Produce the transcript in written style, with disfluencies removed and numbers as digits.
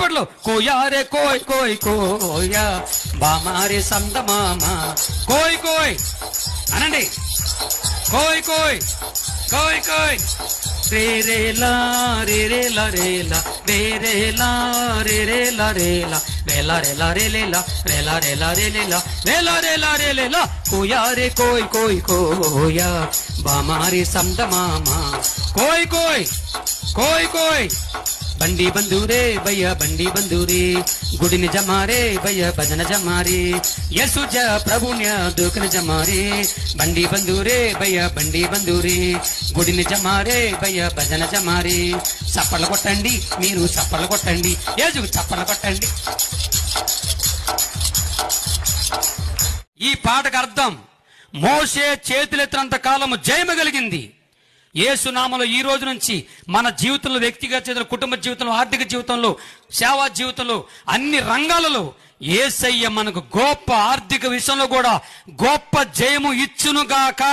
చప్పట్లు. కోయారే కోయ్ కోయ్ కోయా బామారే సందమామ. కోయ్ కోయ్ అనండి. కోయ్ కోయ్ కోయ్ కోయ్. రే రే లా రే రే లా రే లా రే రే లా రే రే లా రే లా రే లా రే లా రే లే లా రే లా రే లా రే లే లా రే లా రే లా రే లే లా. కోయారే కోయ్ కోయ్ కోయా బామారే సందమామ. కోయ్ కోయ్ కోయ్ కోయ్. బండి బంధురే భయ్య బండి బంధురే గుడిని జమారే భయ్య భజన జమారే యసుజ ప్రభుణ్య దుఃఖన జమారే. బండి బంధురే భయ్య బండి బంధురే గుడిని జమారే భయ్య భజన జమారే. చప్పలు కొట్టండి మీరు చప్పలు కొట్టండి. యేసుకు చప్పలు కొట్టండి. ఈ పాటకు అర్థం మోషే చేతులెత్తినంత కాలము జయము కలిగింది. యేసు నామములో ఈ రోజు నుంచి మన జీవితంలో, వ్యక్తిగత జీవితంలో, కుటుంబ జీవితంలో, ఆర్థిక జీవితంలో, సేవా జీవితంలో, అన్ని రంగాలలో యేసయ్య మనకు గొప్ప ఆర్థిక విషయంలో కూడా గొప్ప జయము ఇచ్చునుగాక.